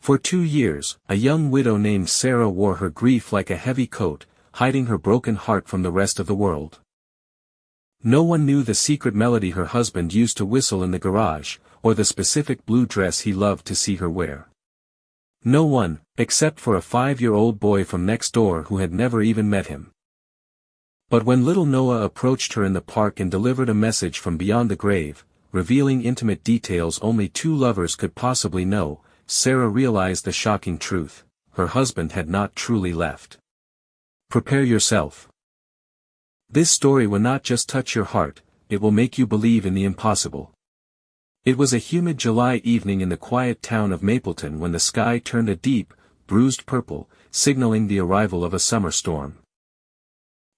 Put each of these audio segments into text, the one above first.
For 2 years, a young widow named Sarah wore her grief like a heavy coat, hiding her broken heart from the rest of the world. No one knew the secret melody her husband used to whistle in the garage, or the specific blue dress he loved to see her wear. No one, except for a 5-year-old boy from next door who had never even met him. But when little Noah approached her in the park and delivered a message from beyond the grave, revealing intimate details only two lovers could possibly know, Sarah realized the shocking truth: her husband had not truly left. Prepare yourself. This story will not just touch your heart, it will make you believe in the impossible. It was a humid July evening in the quiet town of Mapleton when the sky turned a deep, bruised purple, signaling the arrival of a summer storm.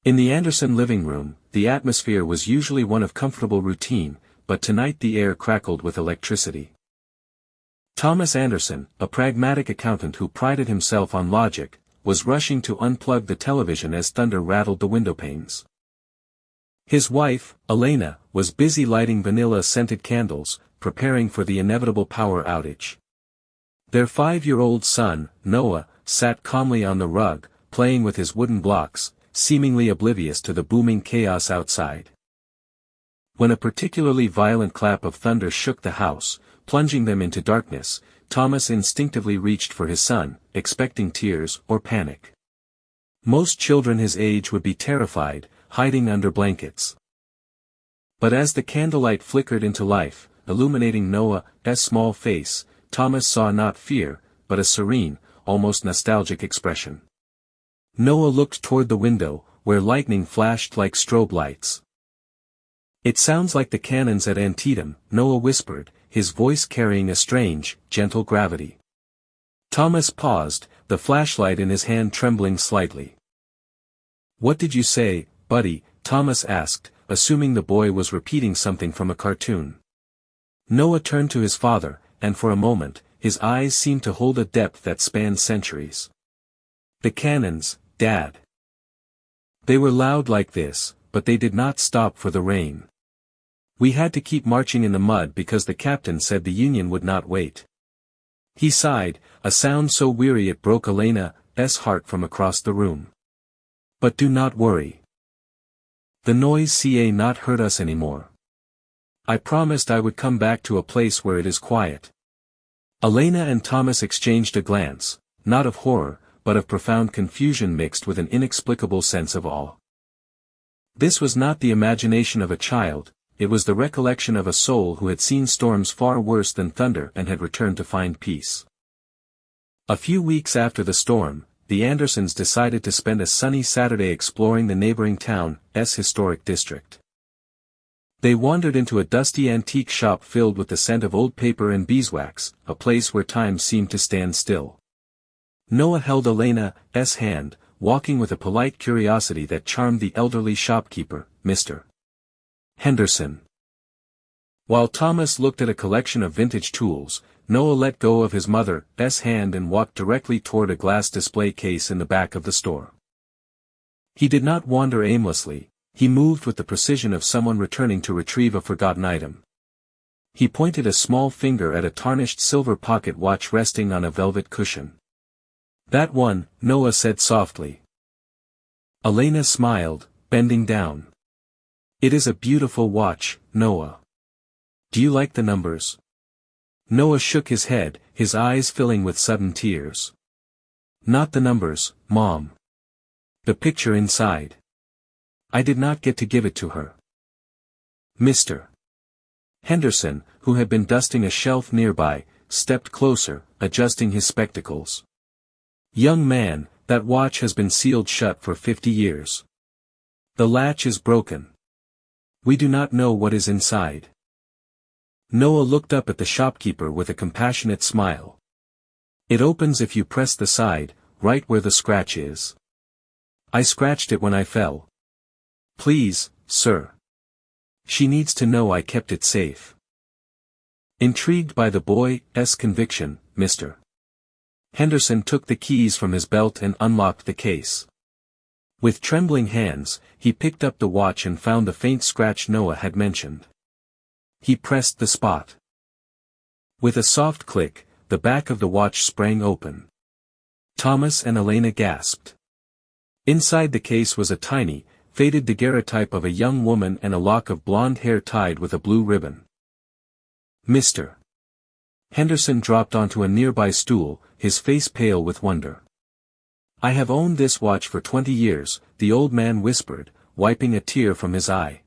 In the Anderson living room, the atmosphere was usually one of comfortable routine, but tonight the air crackled with electricity. Thomas Anderson, a pragmatic accountant who prided himself on logic, was rushing to unplug the television as thunder rattled the windowpanes. His wife, Elena, was busy lighting vanilla-scented candles, preparing for the inevitable power outage. Their 5-year-old son, Noah, sat calmly on the rug, playing with his wooden blocks, seemingly oblivious to the booming chaos outside. When a particularly violent clap of thunder shook the house, plunging them into darkness, Thomas instinctively reached for his son, expecting tears or panic. Most children his age would be terrified, hiding under blankets. But as the candlelight flickered into life, illuminating Noah's small face, Thomas saw not fear, but a serene, almost nostalgic expression. Noah looked toward the window, where lightning flashed like strobe lights. "It sounds like the cannons at Antietam," Noah whispered, his voice carrying a strange, gentle gravity. Thomas paused, the flashlight in his hand trembling slightly. "What did you say, buddy?" Thomas asked, assuming the boy was repeating something from a cartoon. Noah turned to his father, and for a moment, his eyes seemed to hold a depth that spanned centuries. "The cannons, Dad. They were loud like this, but they did not stop for the rain. We had to keep marching in the mud because the captain said the Union would not wait." He sighed, a sound so weary it broke Elena's heart from across the room. "But do not worry. The noise ca not hurt us anymore. I promised I would come back to a place where it is quiet." Elena and Thomas exchanged a glance, not of horror, but of profound confusion mixed with an inexplicable sense of awe. This was not the imagination of a child, it was the recollection of a soul who had seen storms far worse than thunder and had returned to find peace. A few weeks after the storm, the Andersons decided to spend a sunny Saturday exploring the neighboring town's historic district. They wandered into a dusty antique shop filled with the scent of old paper and beeswax, a place where time seemed to stand still. Noah held Elena's hand, walking with a polite curiosity that charmed the elderly shopkeeper, Mr. Henderson. While Thomas looked at a collection of vintage tools, Noah let go of his mother's hand and walked directly toward a glass display case in the back of the store. He did not wander aimlessly, he moved with the precision of someone returning to retrieve a forgotten item. He pointed a small finger at a tarnished silver pocket watch resting on a velvet cushion. "That one," Noah said softly. Elena smiled, bending down. "It is a beautiful watch, Noah. Do you like the numbers?" Noah shook his head, his eyes filling with sudden tears. "Not the numbers, Mom. The picture inside. I did not get to give it to her." Mr. Henderson, who had been dusting a shelf nearby, stepped closer, adjusting his spectacles. "Young man, that watch has been sealed shut for 50 years. The latch is broken. We do not know what is inside." Noah looked up at the shopkeeper with a compassionate smile. "It opens if you press the side, right where the scratch is. I scratched it when I fell. Please, sir. She needs to know I kept it safe." Intrigued by the boy's conviction, Mr. Henderson took the keys from his belt and unlocked the case. With trembling hands, he picked up the watch and found the faint scratch Noah had mentioned. He pressed the spot. With a soft click, the back of the watch sprang open. Thomas and Elena gasped. Inside the case was a tiny, faded daguerreotype of a young woman and a lock of blonde hair tied with a blue ribbon. Mr. Henderson dropped onto a nearby stool, his face pale with wonder. "I have owned this watch for 20 years, the old man whispered, wiping a tear from his eye.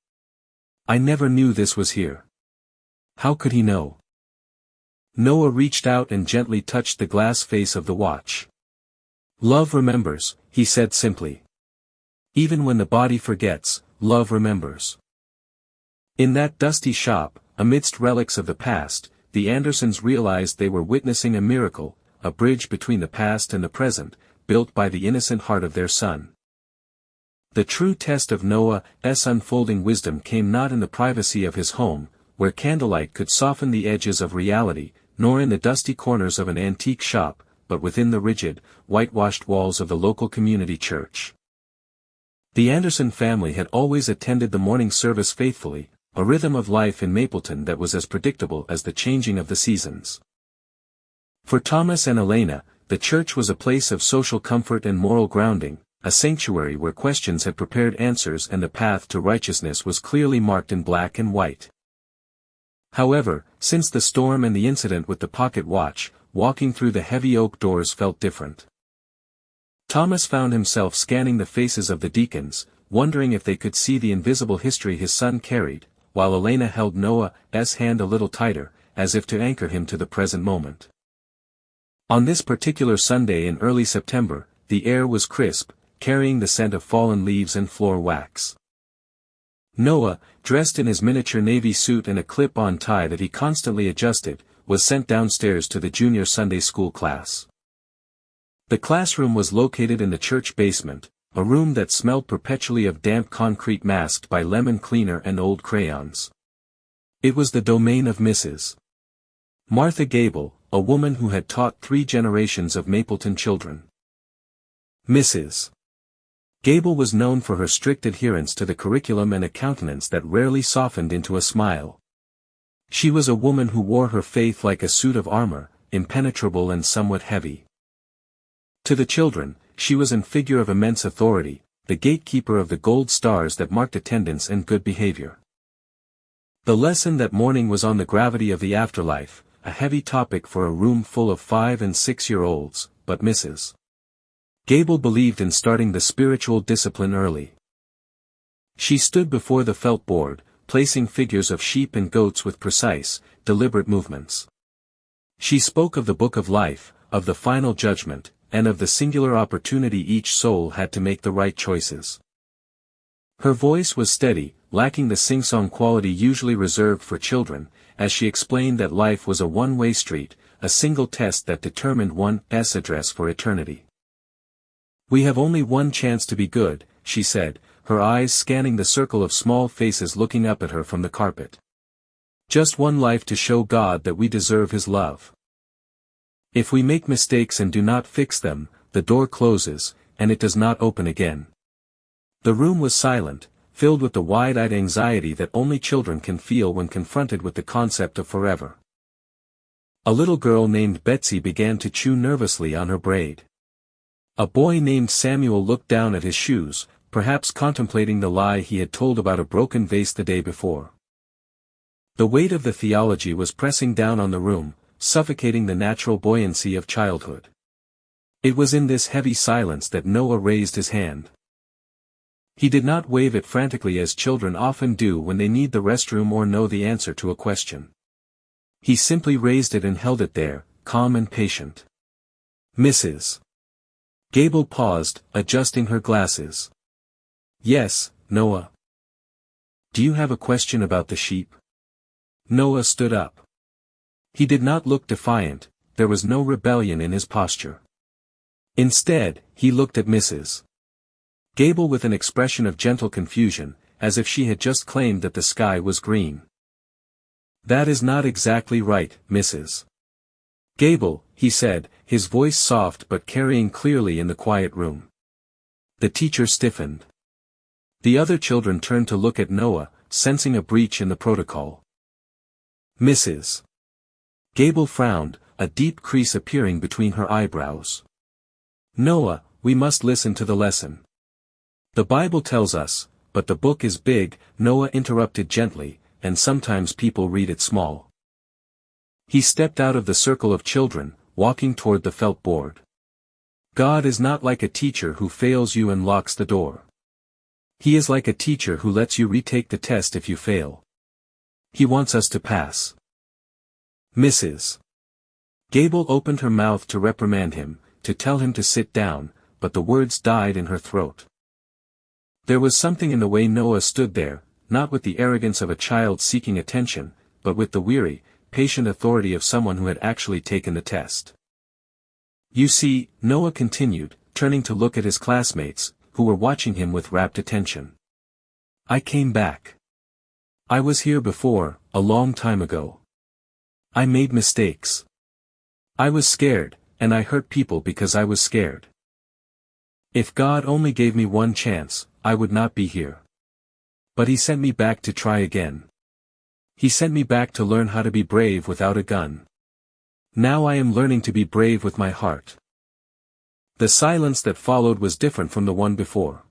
"I never knew this was here." How could he know? Noah reached out and gently touched the glass face of the watch. "Love remembers," he said simply. "Even when the body forgets, love remembers." In that dusty shop, amidst relics of the past, the Andersons realized they were witnessing a miracle, a bridge between the past and the present, built by the innocent heart of their son. The true test of Noah's unfolding wisdom came not in the privacy of his home, where candlelight could soften the edges of reality, nor in the dusty corners of an antique shop, but within the rigid, whitewashed walls of the local community church. The Anderson family had always attended the morning service faithfully, a rhythm of life in Mapleton that was as predictable as the changing of the seasons. For Thomas and Elena, the church was a place of social comfort and moral grounding, a sanctuary where questions had prepared answers and the path to righteousness was clearly marked in black and white. However, since the storm and the incident with the pocket watch, walking through the heavy oak doors felt different. Thomas found himself scanning the faces of the deacons, wondering if they could see the invisible history his son carried, while Elena held Noah's hand a little tighter, as if to anchor him to the present moment. On this particular Sunday in early September, the air was crisp, carrying the scent of fallen leaves and floor wax. Noah, dressed in his miniature navy suit and a clip-on tie that he constantly adjusted, was sent downstairs to the junior Sunday school class. The classroom was located in the church basement, a room that smelled perpetually of damp concrete masked by lemon cleaner and old crayons. It was the domain of Mrs. Martha Gable, a woman who had taught 3 generations of Mapleton children. Mrs. Gable was known for her strict adherence to the curriculum and a countenance that rarely softened into a smile. She was a woman who wore her faith like a suit of armor, impenetrable and somewhat heavy. To the children, she was a figure of immense authority, the gatekeeper of the gold stars that marked attendance and good behavior. The lesson that morning was on the gravity of the afterlife, a heavy topic for a room full of 5- and 6-year-olds, but Mrs. Gable believed in starting the spiritual discipline early. She stood before the felt board, placing figures of sheep and goats with precise, deliberate movements. She spoke of the book of life, of the final judgment, and of the singular opportunity each soul had to make the right choices. Her voice was steady, lacking the sing-song quality usually reserved for children, as she explained that life was a one-way street, a single test that determined one's address for eternity. "We have only one chance to be good," she said, her eyes scanning the circle of small faces looking up at her from the carpet. "Just one life to show God that we deserve His love. If we make mistakes and do not fix them, the door closes, and it does not open again." The room was silent, filled with the wide-eyed anxiety that only children can feel when confronted with the concept of forever. A little girl named Betsy began to chew nervously on her braid. A boy named Samuel looked down at his shoes, perhaps contemplating the lie he had told about a broken vase the day before. The weight of the theology was pressing down on the room, suffocating the natural buoyancy of childhood. It was in this heavy silence that Noah raised his hand. He did not wave it frantically as children often do when they need the restroom or know the answer to a question. He simply raised it and held it there, calm and patient. Mrs. Gable paused, adjusting her glasses. "Yes, Noah. Do you have a question about the sheep?" Noah stood up. He did not look defiant, there was no rebellion in his posture. Instead, he looked at Mrs. Gable with an expression of gentle confusion, as if she had just claimed that the sky was green. "That is not exactly right, Mrs. Gable," he said, his voice soft but carrying clearly in the quiet room. The teacher stiffened. The other children turned to look at Noah, sensing a breach in the protocol. Mrs. Gable frowned, a deep crease appearing between her eyebrows. "Noah, we must listen to the lesson. The Bible tells us, but the book is big," Noah interrupted gently, "and sometimes people read it small." He stepped out of the circle of children, walking toward the felt board. God is not like a teacher who fails you and locks the door. He is like a teacher who lets you retake the test if you fail. He wants us to pass. Mrs. Gable opened her mouth to reprimand him, to tell him to sit down, but the words died in her throat. There was something in the way Noah stood there, not with the arrogance of a child seeking attention, but with the weary, patient authority of someone who had actually taken the test. "You see," Noah continued, turning to look at his classmates, who were watching him with rapt attention. "I came back. I was here before, a long time ago. I made mistakes. I was scared, and I hurt people because I was scared. If God only gave me one chance, I would not be here. But He sent me back to try again. He sent me back to learn how to be brave without a gun. Now I am learning to be brave with my heart." The silence that followed was different from the one before.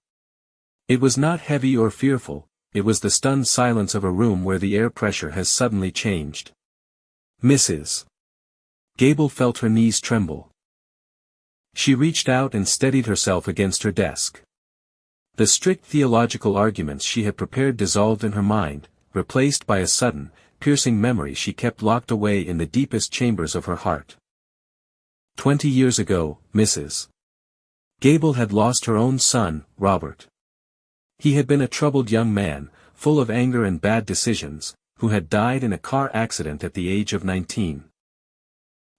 It was not heavy or fearful, it was the stunned silence of a room where the air pressure has suddenly changed. Mrs. Gable felt her knees tremble. She reached out and steadied herself against her desk. The strict theological arguments she had prepared dissolved in her mind, replaced by a sudden, piercing memory she kept locked away in the deepest chambers of her heart. 20 years ago, Mrs. Gable had lost her own son, Robert. He had been a troubled young man, full of anger and bad decisions, who had died in a car accident at the age of 19.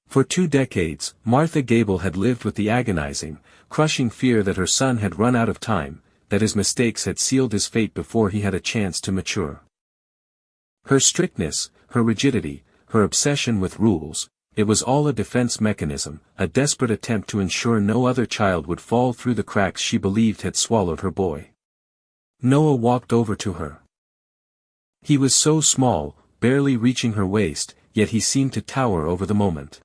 For 2 decades, Martha Gable had lived with the agonizing, crushing fear that her son had run out of time, that his mistakes had sealed his fate before he had a chance to mature. Her strictness, her rigidity, her obsession with rules, it was all a defense mechanism, a desperate attempt to ensure no other child would fall through the cracks she believed had swallowed her boy. Noah walked over to her. He was so small, barely reaching her waist, yet he seemed to tower over the moment.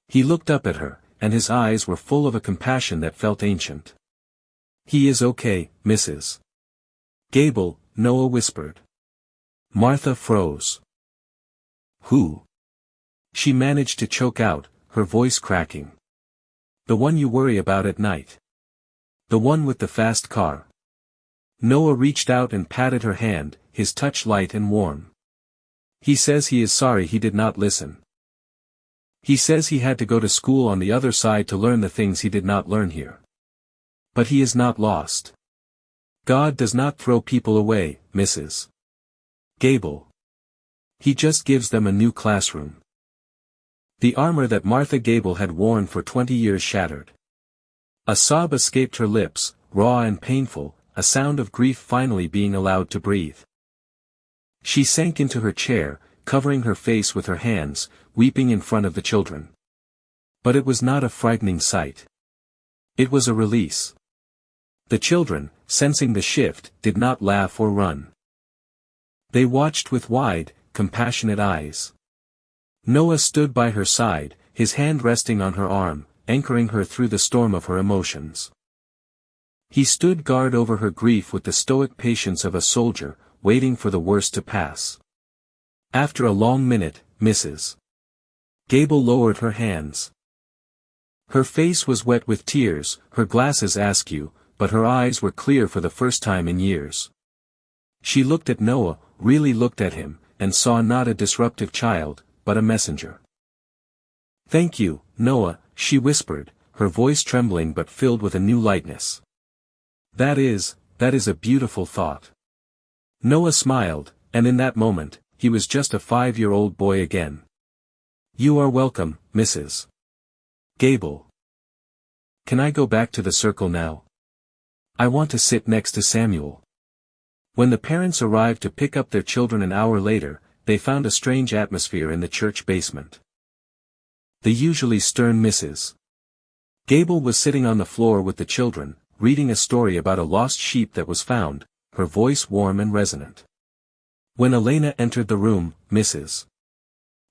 He looked up at her, and his eyes were full of a compassion that felt ancient. "He is okay, Mrs. Gable," Noah whispered. Martha froze. "Who?" She managed to choke out, her voice cracking. "The one you worry about at night. The one with the fast car." Noah reached out and patted her hand, his touch light and warm. "He says he is sorry he did not listen. He says he had to go to school on the other side to learn the things he did not learn here. But he is not lost. God does not throw people away, Mrs. Gable. He just gives them a new classroom." The armor that Martha Gable had worn for 20 years shattered. A sob escaped her lips, raw and painful, a sound of grief finally being allowed to breathe. She sank into her chair, covering her face with her hands, weeping in front of the children. But it was not a frightening sight. It was a release. The children, sensing the shift, did not laugh or run. They watched with wide, compassionate eyes. Noah stood by her side, his hand resting on her arm, anchoring her through the storm of her emotions. He stood guard over her grief with the stoic patience of a soldier, waiting for the worst to pass. After a long minute, Mrs. Gable lowered her hands. Her face was wet with tears, her glasses askew, but her eyes were clear for the first time in years. She looked at Noah, really looked at him, and saw not a disruptive child, but a messenger. "Thank you, Noah," she whispered, her voice trembling but filled with a new lightness. That is a beautiful thought." Noah smiled, and in that moment, he was just a 5-year-old boy again. "You are welcome, Mrs. Gable. Can I go back to the circle now? I want to sit next to Samuel." When the parents arrived to pick up their children an hour later, they found a strange atmosphere in the church basement. The usually stern Mrs. Gable was sitting on the floor with the children, reading a story about a lost sheep that was found, her voice warm and resonant. When Elena entered the room, Mrs.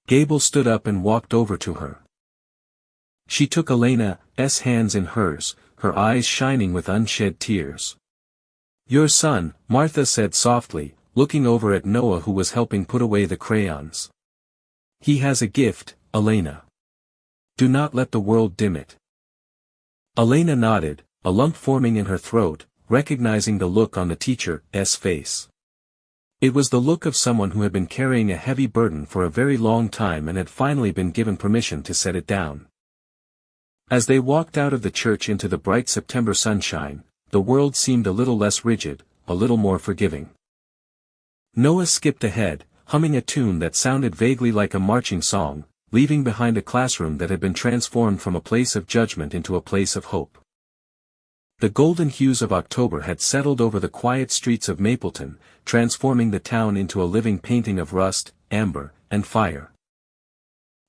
Gable stood up and walked over to her. She took Elena's hands in hers, her eyes shining with unshed tears. "Your son," Martha said softly, looking over at Noah who was helping put away the crayons. "He has a gift, Elena. Do not let the world dim it." Elena nodded, a lump forming in her throat, recognizing the look on the teacher's face. It was the look of someone who had been carrying a heavy burden for a very long time and had finally been given permission to set it down. As they walked out of the church into the bright September sunshine, the world seemed a little less rigid, a little more forgiving. Noah skipped ahead, humming a tune that sounded vaguely like a marching song, leaving behind a classroom that had been transformed from a place of judgment into a place of hope. The golden hues of October had settled over the quiet streets of Mapleton, transforming the town into a living painting of rust, amber, and fire.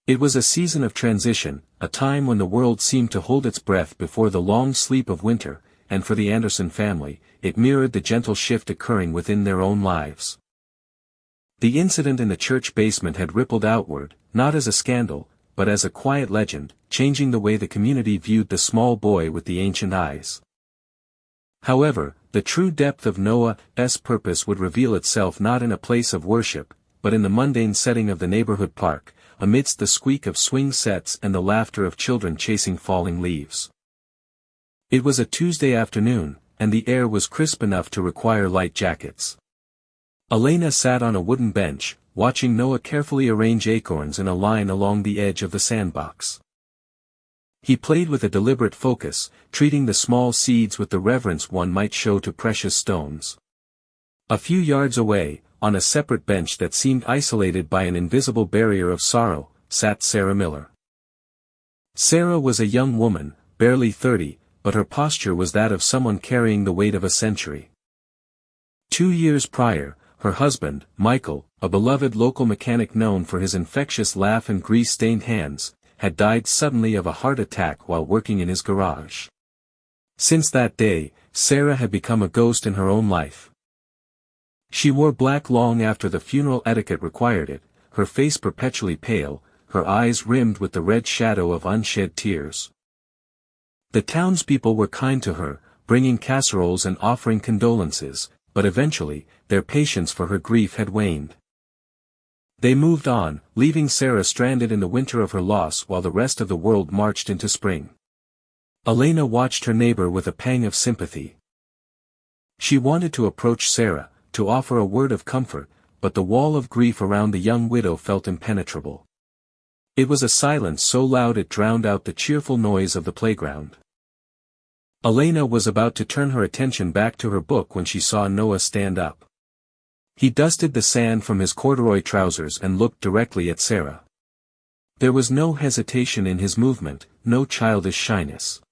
It was a season of transition, a time when the world seemed to hold its breath before the long sleep of winter, and for the Anderson family, it mirrored the gentle shift occurring within their own lives. The incident in the church basement had rippled outward, not as a scandal, but as a quiet legend, changing the way the community viewed the small boy with the ancient eyes. However, the true depth of Noah's purpose would reveal itself not in a place of worship, but in the mundane setting of the neighborhood park, amidst the squeak of swing sets and the laughter of children chasing falling leaves. It was a Tuesday afternoon, and the air was crisp enough to require light jackets. Elena sat on a wooden bench, watching Noah carefully arrange acorns in a line along the edge of the sandbox. He played with a deliberate focus, treating the small seeds with the reverence one might show to precious stones. A few yards away, on a separate bench that seemed isolated by an invisible barrier of sorrow, sat Sarah Miller. Sarah was a young woman, barely 30, but her posture was that of someone carrying the weight of a century. 2 years prior, her husband, Michael, a beloved local mechanic known for his infectious laugh and grease-stained hands, had died suddenly of a heart attack while working in his garage. Since that day, Sarah had become a ghost in her own life. She wore black long after the funeral etiquette required it, her face perpetually pale, her eyes rimmed with the red shadow of unshed tears. The townspeople were kind to her, bringing casseroles and offering condolences, but eventually, their patience for her grief had waned. They moved on, leaving Sarah stranded in the winter of her loss while the rest of the world marched into spring. Elena watched her neighbor with a pang of sympathy. She wanted to approach Sarah, to offer a word of comfort, but the wall of grief around the young widow felt impenetrable. It was a silence so loud it drowned out the cheerful noise of the playground. Elena was about to turn her attention back to her book when she saw Noah stand up. He dusted the sand from his corduroy trousers and looked directly at Sarah. There was no hesitation in his movement, no childish shyness.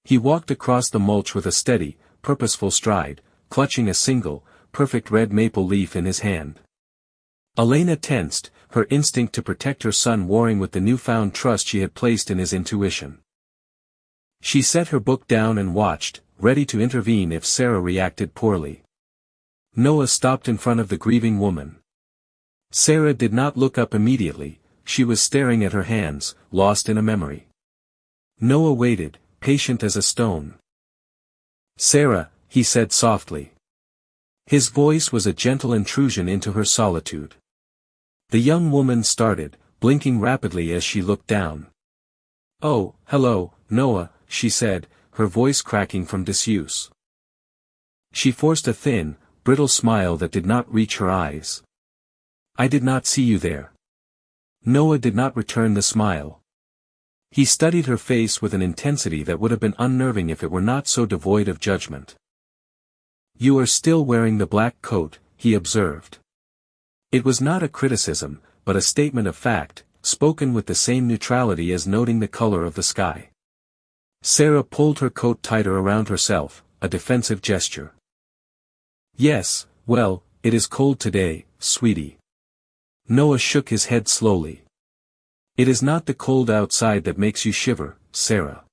He walked across the mulch with a steady, purposeful stride, clutching a single, perfect red maple leaf in his hand. Elena tensed, her instinct to protect her son warring with the newfound trust she had placed in his intuition. She set her book down and watched, ready to intervene if Sarah reacted poorly. Noah stopped in front of the grieving woman. Sarah did not look up immediately, she was staring at her hands, lost in a memory. Noah waited, patient as a stone. "Sarah," he said softly. His voice was a gentle intrusion into her solitude. The young woman started, blinking rapidly as she looked down. "Oh, hello, Noah," she said, her voice cracking from disuse. She forced a thin, brittle smile that did not reach her eyes. "I did not see you there." Noah did not return the smile. He studied her face with an intensity that would have been unnerving if it were not so devoid of judgment. "You are still wearing the black coat," he observed. It was not a criticism, but a statement of fact, spoken with the same neutrality as noting the color of the sky. Sarah pulled her coat tighter around herself, a defensive gesture. "Yes, well, it is cold today, sweetie." Noah shook his head slowly. "It is not the cold outside that makes you shiver, Sarah.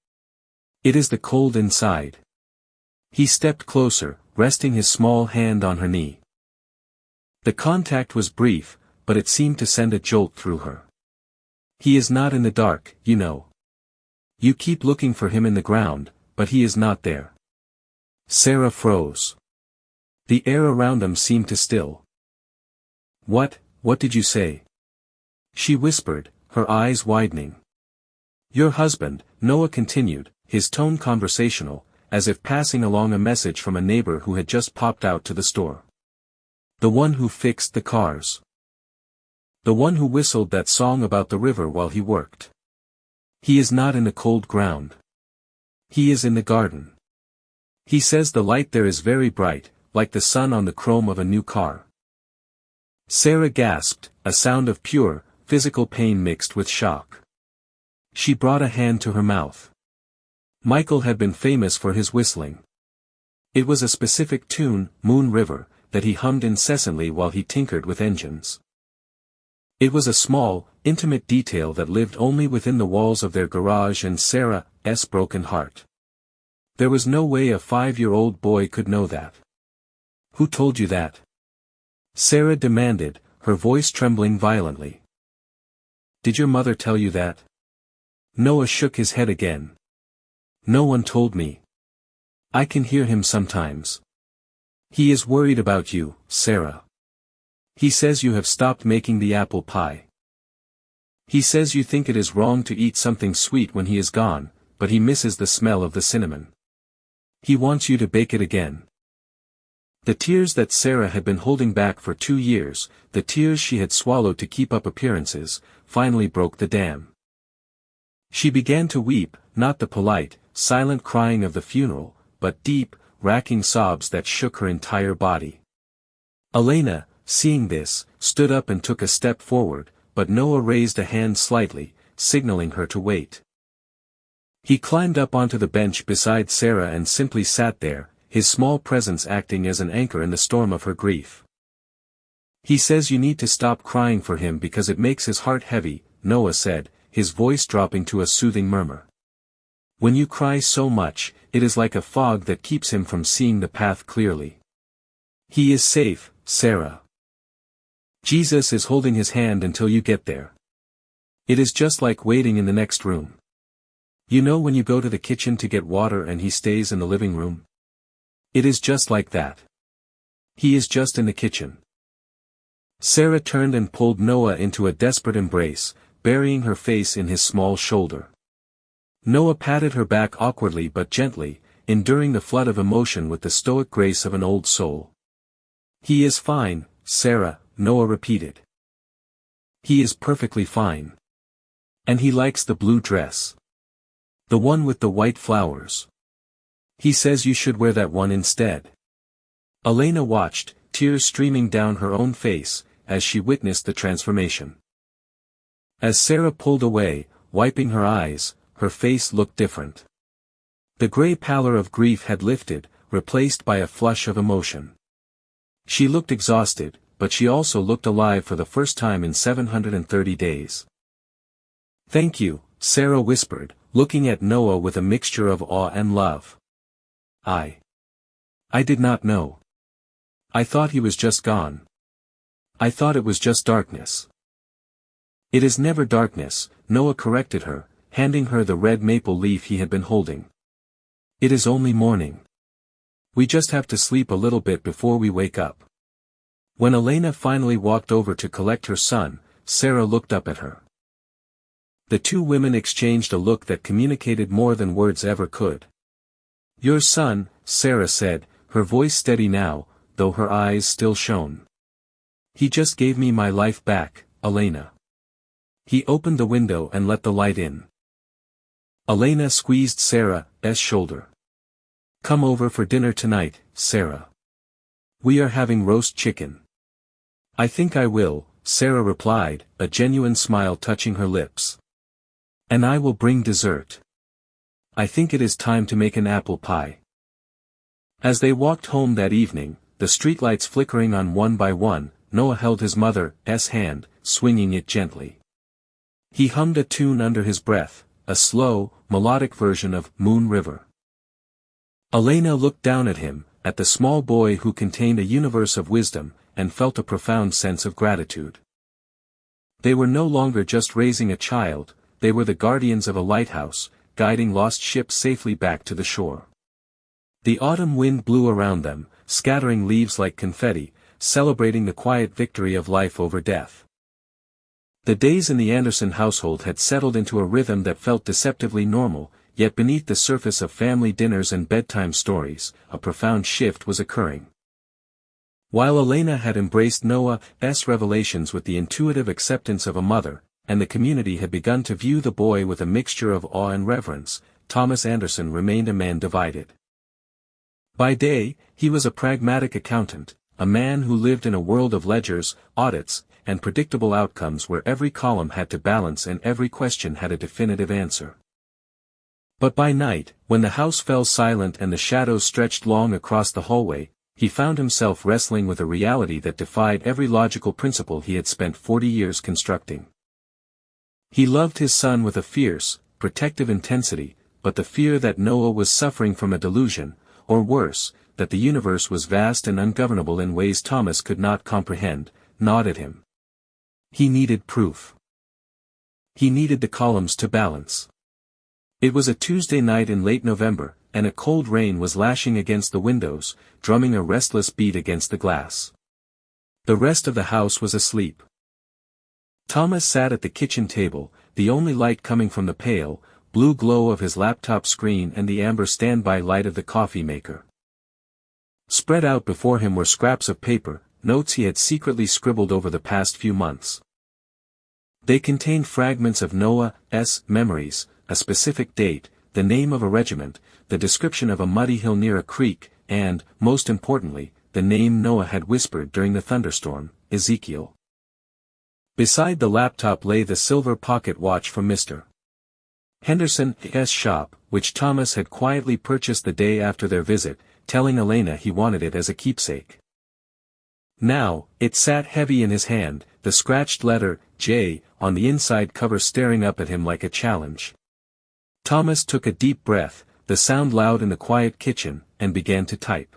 It is the cold inside." He stepped closer, resting his small hand on her knee. The contact was brief, but it seemed to send a jolt through her. "He is not in the dark, you know." You keep looking for him in the ground, but he is not there. Sarah froze. The air around them seemed to still. What did you say? She whispered, her eyes widening. Your husband, Noah continued, his tone conversational, as if passing along a message from a neighbor who had just popped out to the store. The one who fixed the cars. The one who whistled that song about the river while he worked. He is not in the cold ground. He is in the garden. He says the light there is very bright, like the sun on the chrome of a new car. Sarah gasped, a sound of pure, physical pain mixed with shock. She brought a hand to her mouth. Michael had been famous for his whistling. It was a specific tune, Moon River, that he hummed incessantly while he tinkered with engines. It was a small, intimate detail that lived only within the walls of their garage and Sarah's broken heart. There was no way a 5-year-old boy could know that. Who told you that? Sarah demanded, her voice trembling violently. Did your mother tell you that? Noah shook his head again. No one told me. I can hear him sometimes. He is worried about you, Sarah. He says you have stopped making the apple pie. He says you think it is wrong to eat something sweet when he is gone, but he misses the smell of the cinnamon. He wants you to bake it again. The tears that Sarah had been holding back for 2 years, the tears she had swallowed to keep up appearances, finally broke the dam. She began to weep, not the polite, silent crying of the funeral, but deep, racking sobs that shook her entire body. Elena, seeing this, stood up and took a step forward, but Noah raised a hand slightly, signaling her to wait. He climbed up onto the bench beside Sarah and simply sat there, his small presence acting as an anchor in the storm of her grief. He says you need to stop crying for him because it makes his heart heavy, Noah said, his voice dropping to a soothing murmur. When you cry so much, it is like a fog that keeps him from seeing the path clearly. He is safe, Sarah. Jesus is holding his hand until you get there. It is just like waiting in the next room. You know when you go to the kitchen to get water and he stays in the living room? It is just like that. He is just in the kitchen. Sarah turned and pulled Noah into a desperate embrace, burying her face in his small shoulder. Noah patted her back awkwardly but gently, enduring the flood of emotion with the stoic grace of an old soul. He is fine, Sarah, Noah repeated. He is perfectly fine. And he likes the blue dress. The one with the white flowers. He says you should wear that one instead. Elena watched, tears streaming down her own face, as she witnessed the transformation. As Sarah pulled away, wiping her eyes, her face looked different. The gray pallor of grief had lifted, replaced by a flush of emotion. She looked exhausted, but she also looked alive for the first time in 730 days. Thank you, Sarah whispered, looking at Noah with a mixture of awe and love. I did not know. I thought he was just gone. I thought it was just darkness. It is never darkness, Noah corrected her, handing her the red maple leaf he had been holding. It is only morning. We just have to sleep a little bit before we wake up. When Elena finally walked over to collect her son, Sarah looked up at her. The two women exchanged a look that communicated more than words ever could. Your son, Sarah said, her voice steady now, though her eyes still shone. He just gave me my life back, Elena. He opened the window and let the light in. Elena squeezed Sarah's shoulder. Come over for dinner tonight, Sarah. We are having roast chicken. I think I will, Sarah replied, a genuine smile touching her lips. And I will bring dessert. I think it is time to make an apple pie. As they walked home that evening, the streetlights flickering on one by one, Noah held his mother's hand, swinging it gently. He hummed a tune under his breath, a slow, melodic version of Moon River. Elena looked down at him, at the small boy who contained a universe of wisdom, and felt a profound sense of gratitude. They were no longer just raising a child, they were the guardians of a lighthouse, guiding lost ships safely back to the shore. The autumn wind blew around them, scattering leaves like confetti, celebrating the quiet victory of life over death. The days in the Anderson household had settled into a rhythm that felt deceptively normal, yet beneath the surface of family dinners and bedtime stories, a profound shift was occurring. While Elena had embraced Noah's revelations with the intuitive acceptance of a mother, and the community had begun to view the boy with a mixture of awe and reverence, Thomas Anderson remained a man divided. By day, he was a pragmatic accountant, a man who lived in a world of ledgers, audits, and predictable outcomes where every column had to balance and every question had a definitive answer. But by night, when the house fell silent and the shadows stretched long across the hallway, he found himself wrestling with a reality that defied every logical principle he had spent 40 years constructing. He loved his son with a fierce, protective intensity, but the fear that Noah was suffering from a delusion, or worse, that the universe was vast and ungovernable in ways Thomas could not comprehend, gnawed at him. He needed proof. He needed the columns to balance. It was a Tuesday night in late November, and a cold rain was lashing against the windows, drumming a restless beat against the glass. The rest of the house was asleep. Thomas sat at the kitchen table, the only light coming from the pale, blue glow of his laptop screen and the amber standby light of the coffee maker. Spread out before him were scraps of paper, notes he had secretly scribbled over the past few months. They contained fragments of Noah's memories, a specific date, the name of a regiment, the description of a muddy hill near a creek, and, most importantly, the name Noah had whispered during the thunderstorm, Ezekiel. Beside the laptop lay the silver pocket watch from Mr. Henderson's shop, which Thomas had quietly purchased the day after their visit, telling Elena he wanted it as a keepsake. Now, it sat heavy in his hand, the scratched letter, J, on the inside cover staring up at him like a challenge. Thomas took a deep breath, the sound loud in the quiet kitchen, and began to type.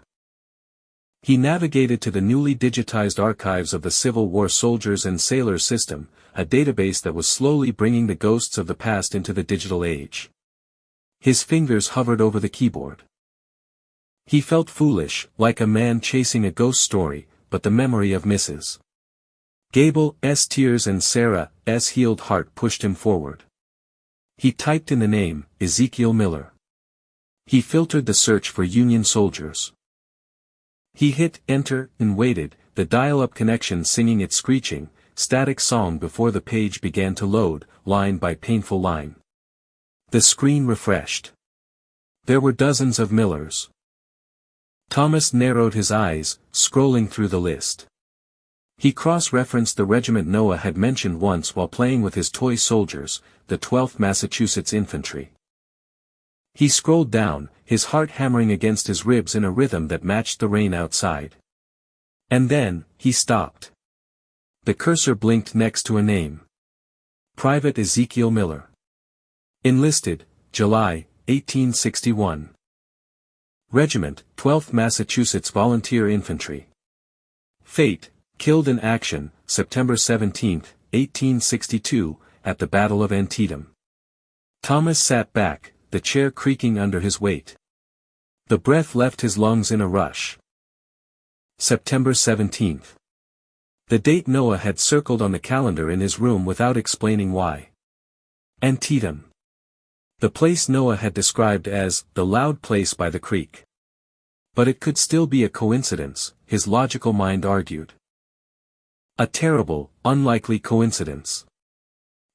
He navigated to the newly digitized archives of the Civil War Soldiers and Sailors system, a database that was slowly bringing the ghosts of the past into the digital age. His fingers hovered over the keyboard. He felt foolish, like a man chasing a ghost story, but the memory of Mrs. Gable's tears and Sarah's healed heart pushed him forward. He typed in the name, Ezekiel Miller. He filtered the search for Union soldiers. He hit enter and waited, the dial-up connection singing its screeching, static song before the page began to load, line by painful line. The screen refreshed. There were dozens of Millers. Thomas narrowed his eyes, scrolling through the list. He cross-referenced the regiment Noah had mentioned once while playing with his toy soldiers, the 12th Massachusetts Infantry. He scrolled down, his heart hammering against his ribs in a rhythm that matched the rain outside. And then, he stopped. The cursor blinked next to a name. Private Ezekiel Miller. Enlisted, July, 1861. Regiment, 12th Massachusetts Volunteer Infantry. Fate, killed in action, September 17, 1862, at the Battle of Antietam. Thomas sat back, the chair creaking under his weight. The breath left his lungs in a rush. September 17. The date Noah had circled on the calendar in his room without explaining why. Antietam. The place Noah had described as, the loud place by the creek. But it could still be a coincidence, his logical mind argued. A terrible, unlikely coincidence.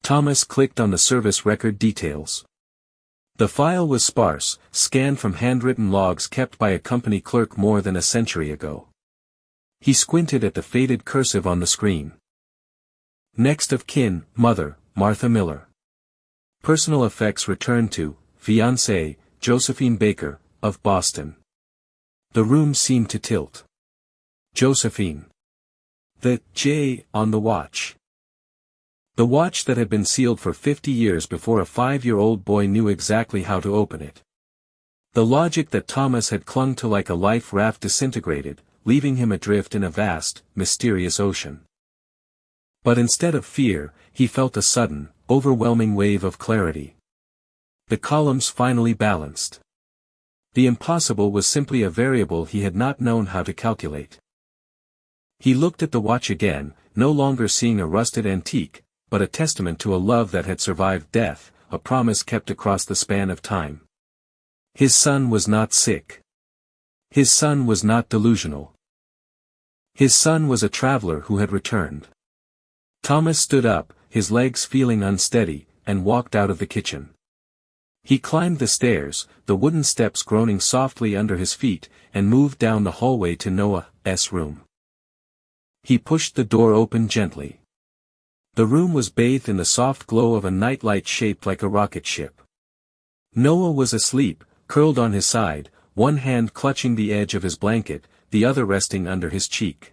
Thomas clicked on the service record details. The file was sparse, scanned from handwritten logs kept by a company clerk more than a century ago. He squinted at the faded cursive on the screen. Next of kin, mother, Martha Miller. Personal effects returned to, fiancée, Josephine Baker, of Boston. The room seemed to tilt. Josephine. The J on the watch. The watch that had been sealed for 50 years before a 5-year-old boy knew exactly how to open it. The logic that Thomas had clung to like a life raft disintegrated, leaving him adrift in a vast, mysterious ocean. But instead of fear, he felt a sudden, overwhelming wave of clarity. The columns finally balanced. The impossible was simply a variable he had not known how to calculate. He looked at the watch again, no longer seeing a rusted antique, but a testament to a love that had survived death, a promise kept across the span of time. His son was not sick. His son was not delusional. His son was a traveler who had returned. Thomas stood up, his legs feeling unsteady, and walked out of the kitchen. He climbed the stairs, the wooden steps groaning softly under his feet, and moved down the hallway to Noah's room. He pushed the door open gently. The room was bathed in the soft glow of a nightlight shaped like a rocket ship. Noah was asleep, curled on his side, one hand clutching the edge of his blanket, the other resting under his cheek.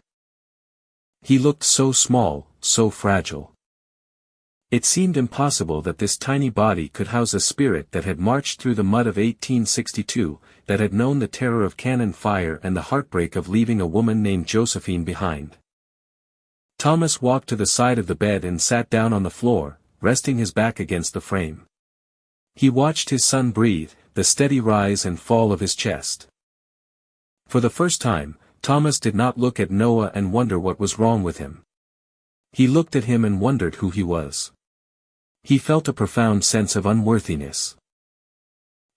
He looked so small, so fragile. It seemed impossible that this tiny body could house a spirit that had marched through the mud of 1862, that had known the terror of cannon fire and the heartbreak of leaving a woman named Josephine behind. Thomas walked to the side of the bed and sat down on the floor, resting his back against the frame. He watched his son breathe, the steady rise and fall of his chest. For the first time, Thomas did not look at Noah and wonder what was wrong with him. He looked at him and wondered who he was. He felt a profound sense of unworthiness.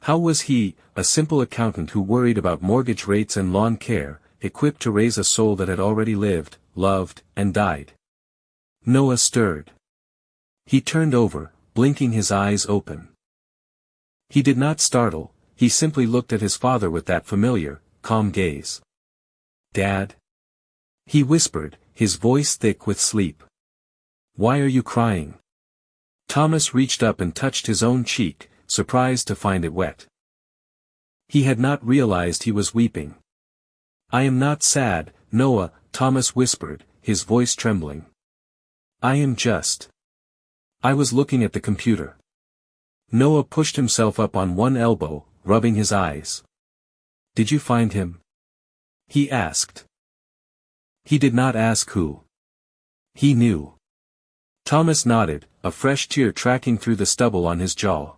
How was he, a simple accountant who worried about mortgage rates and lawn care, equipped to raise a soul that had already lived, loved, and died? Noah stirred. He turned over, blinking his eyes open. He did not startle, he simply looked at his father with that familiar, calm gaze. "Dad?" he whispered, his voice thick with sleep. "Why are you crying?" Thomas reached up and touched his own cheek, surprised to find it wet. He had not realized he was weeping. "I am not sad, Noah," Thomas whispered, his voice trembling. "I am just. I was looking at the computer." Noah pushed himself up on one elbow, rubbing his eyes. "Did you find him?" he asked. He did not ask who. He knew. Thomas nodded, a fresh tear tracking through the stubble on his jaw.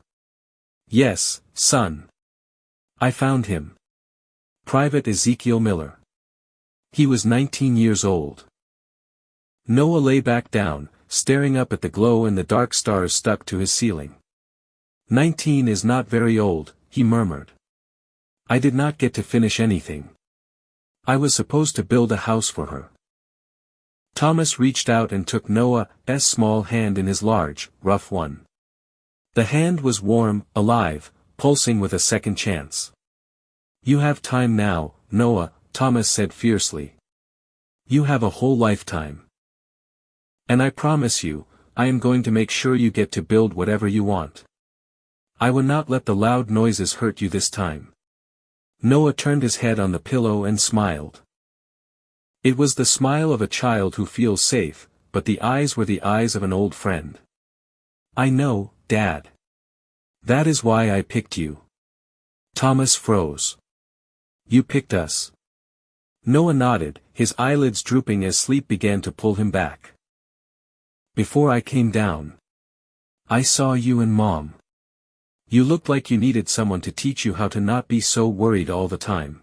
"Yes, son. I found him. Private Ezekiel Miller. He was 19 years old." Noah lay back down, staring up at the glow and the dark stars stuck to his ceiling. 19 is not very old," he murmured. "I did not get to finish anything. I was supposed to build a house for her." Thomas reached out and took Noah's small hand in his large, rough one. The hand was warm, alive, pulsing with a second chance. "You have time now, Noah," Thomas said fiercely. "You have a whole lifetime. And I promise you, I am going to make sure you get to build whatever you want. I will not let the loud noises hurt you this time." Noah turned his head on the pillow and smiled. It was the smile of a child who feels safe, but the eyes were the eyes of an old friend. "I know, Dad. That is why I picked you." Thomas froze. "You picked us?" Noah nodded, his eyelids drooping as sleep began to pull him back. "Before I came down, I saw you and Mom. You looked like you needed someone to teach you how to not be so worried all the time.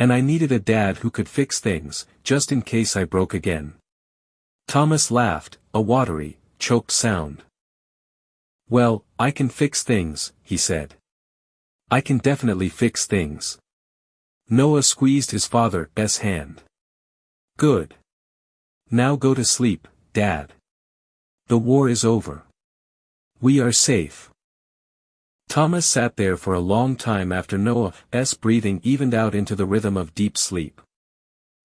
And I needed a dad who could fix things, just in case I broke again." Thomas laughed, a watery, choked sound. "Well, I can fix things," he said. "I can definitely fix things." Noah squeezed his father's hand. "Good. Now go to sleep, Dad. The war is over. We are safe." Thomas sat there for a long time after Noah's breathing evened out into the rhythm of deep sleep.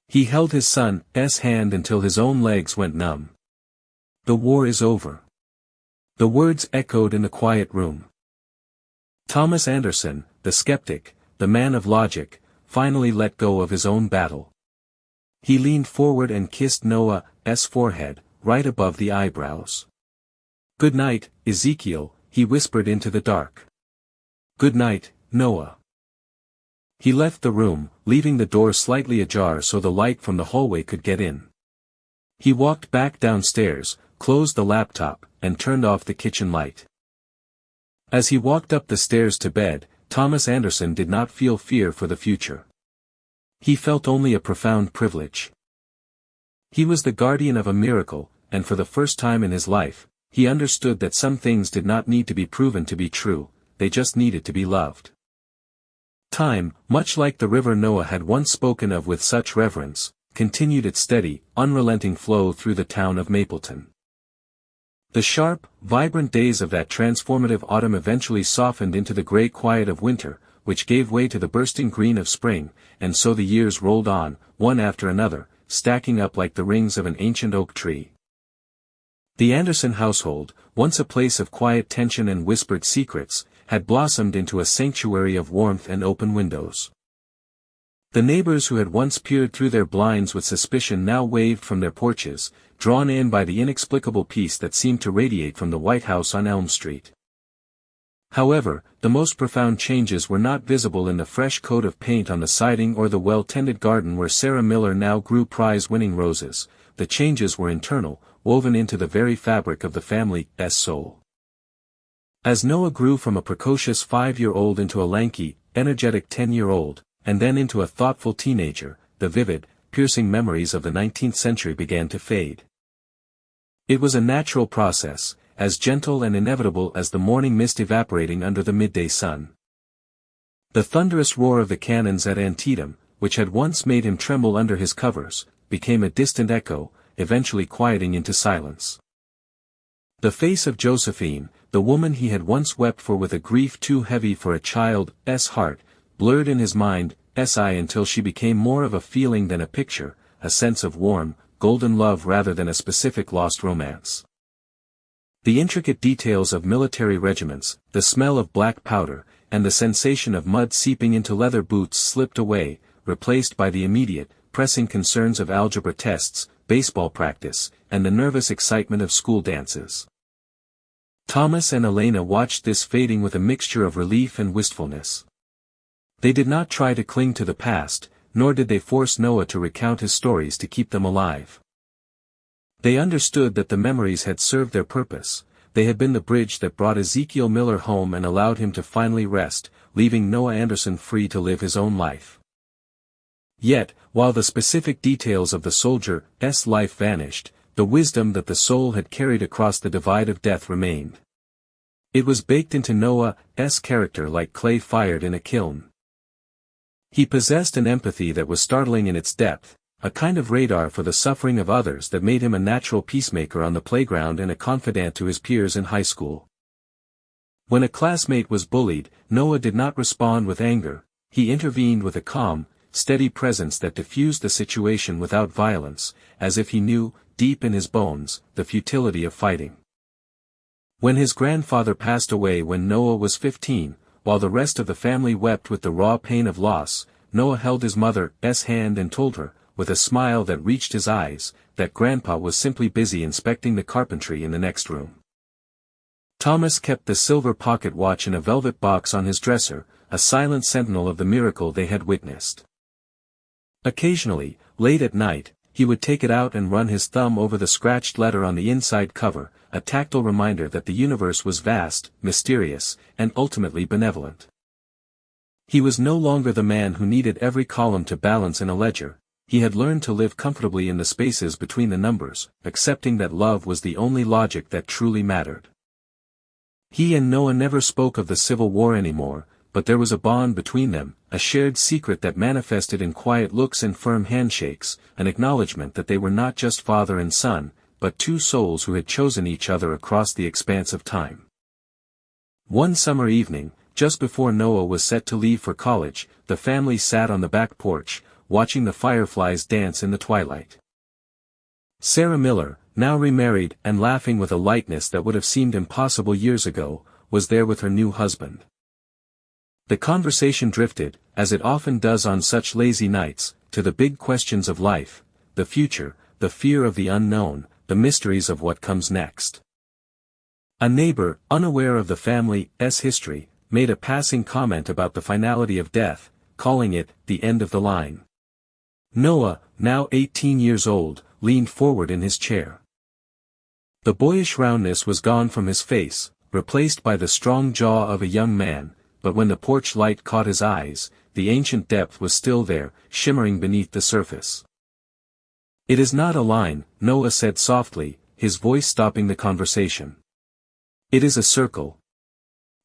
He held his son's hand until his own legs went numb. "The war is over." The words echoed in the quiet room. Thomas Anderson, the skeptic, the man of logic, finally let go of his own battle. He leaned forward and kissed Noah's forehead, right above the eyebrows. "Good night, Ezekiel," he whispered into the dark. "Good night, Noah." He left the room, leaving the door slightly ajar so the light from the hallway could get in. He walked back downstairs, closed the laptop, and turned off the kitchen light. As he walked up the stairs to bed, Thomas Anderson did not feel fear for the future. He felt only a profound privilege. He was the guardian of a miracle, and for the first time in his life, he understood that some things did not need to be proven to be true, they just needed to be loved. Time, much like the river Noah had once spoken of with such reverence, continued its steady, unrelenting flow through the town of Mapleton. The sharp, vibrant days of that transformative autumn eventually softened into the gray quiet of winter, which gave way to the bursting green of spring, and so the years rolled on, one after another, stacking up like the rings of an ancient oak tree. The Anderson household, once a place of quiet tension and whispered secrets, had blossomed into a sanctuary of warmth and open windows. The neighbors who had once peered through their blinds with suspicion now waved from their porches, drawn in by the inexplicable peace that seemed to radiate from the White House on Elm Street. However, the most profound changes were not visible in the fresh coat of paint on the siding or the well-tended garden where Sarah Miller now grew prize-winning roses. The changes were internal, woven into the very fabric of the family's soul. As Noah grew from a precocious 5-year-old into a lanky, energetic 10-year-old, and then into a thoughtful teenager, the vivid, piercing memories of the 19th century began to fade. It was a natural process, as gentle and inevitable as the morning mist evaporating under the midday sun. The thunderous roar of the cannons at Antietam, which had once made him tremble under his covers, became a distant echo, eventually quieting into silence. The face of Josephine, the woman he had once wept for with a grief too heavy for a child's heart, blurred in his mind's eye until she became more of a feeling than a picture, a sense of warm, golden love rather than a specific lost romance. The intricate details of military regiments, the smell of black powder, and the sensation of mud seeping into leather boots slipped away, replaced by the immediate, pressing concerns of algebra tests, baseball practice, and the nervous excitement of school dances. Thomas and Elena watched this fading with a mixture of relief and wistfulness. They did not try to cling to the past, nor did they force Noah to recount his stories to keep them alive. They understood that the memories had served their purpose, they had been the bridge that brought Ezekiel Miller home and allowed him to finally rest, leaving Noah Anderson free to live his own life. Yet, while the specific details of the soldier's life vanished, the wisdom that the soul had carried across the divide of death remained. It was baked into Noah's character like clay fired in a kiln. He possessed an empathy that was startling in its depth, a kind of radar for the suffering of others that made him a natural peacemaker on the playground and a confidant to his peers in high school. When a classmate was bullied, Noah did not respond with anger, he intervened with a calm, steady presence that diffused the situation without violence, as if he knew, deep in his bones, the futility of fighting. When his grandfather passed away when Noah was 15, while the rest of the family wept with the raw pain of loss, Noah held his mother's hand and told her, with a smile that reached his eyes, that Grandpa was simply busy inspecting the carpentry in the next room. Thomas kept the silver pocket watch in a velvet box on his dresser, a silent sentinel of the miracle they had witnessed. Occasionally, late at night, he would take it out and run his thumb over the scratched letter on the inside cover, a tactile reminder that the universe was vast, mysterious, and ultimately benevolent. He was no longer the man who needed every column to balance in a ledger, he had learned to live comfortably in the spaces between the numbers, accepting that love was the only logic that truly mattered. He and Noah never spoke of the Civil War anymore, but there was a bond between them, a shared secret that manifested in quiet looks and firm handshakes, an acknowledgement that they were not just father and son, but two souls who had chosen each other across the expanse of time. One summer evening, just before Noah was set to leave for college, the family sat on the back porch, watching the fireflies dance in the twilight. Sarah Miller, now remarried and laughing with a lightness that would have seemed impossible years ago, was there with her new husband. The conversation drifted, as it often does on such lazy nights, to the big questions of life, the future, the fear of the unknown, the mysteries of what comes next. A neighbor, unaware of the family's history, made a passing comment about the finality of death, calling it the end of the line. Noah, now 18 years old, leaned forward in his chair. The boyish roundness was gone from his face, replaced by the strong jaw of a young man, but when the porch light caught his eyes, the ancient depth was still there, shimmering beneath the surface. "It is not a line," Noah said softly, his voice stopping the conversation. "It is a circle.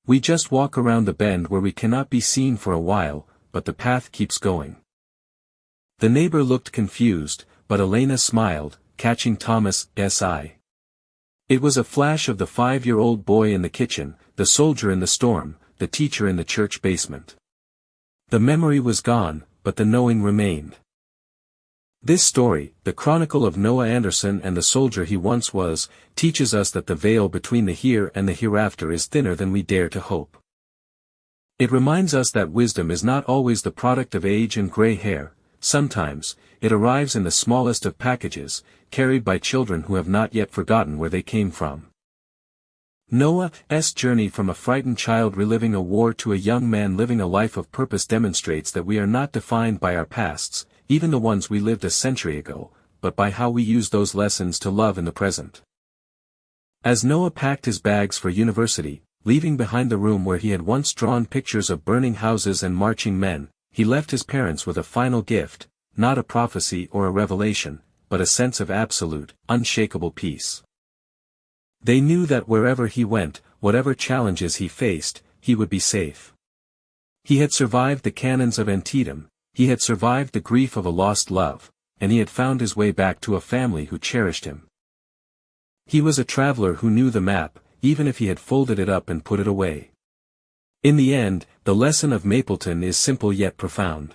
We just walk around the bend where we cannot be seen for a while, but the path keeps going." The neighbor looked confused, but Elena smiled, catching Thomas's eye. It was a flash of the 5-year-old boy in the kitchen, the soldier in the storm, the teacher in the church basement. The memory was gone, but the knowing remained. This story, the chronicle of Noah Anderson and the soldier he once was, teaches us that the veil between the here and the hereafter is thinner than we dare to hope. It reminds us that wisdom is not always the product of age and gray hair. Sometimes, it arrives in the smallest of packages, carried by children who have not yet forgotten where they came from. Noah's journey from a frightened child reliving a war to a young man living a life of purpose demonstrates that we are not defined by our pasts, even the ones we lived a century ago, but by how we use those lessons to love in the present. As Noah packed his bags for university, leaving behind the room where he had once drawn pictures of burning houses and marching men, he left his parents with a final gift, not a prophecy or a revelation, but a sense of absolute, unshakable peace. They knew that wherever he went, whatever challenges he faced, he would be safe. He had survived the cannons of Antietam, he had survived the grief of a lost love, and he had found his way back to a family who cherished him. He was a traveler who knew the map, even if he had folded it up and put it away. In the end, the lesson of Mapleton is simple yet profound.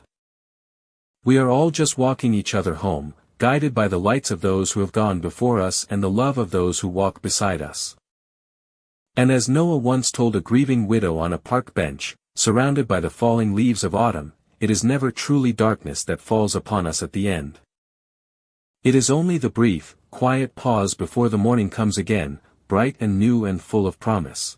We are all just walking each other home, guided by the lights of those who have gone before us and the love of those who walk beside us. And as Noah once told a grieving widow on a park bench, surrounded by the falling leaves of autumn, it is never truly darkness that falls upon us at the end. It is only the brief, quiet pause before the morning comes again, bright and new and full of promise.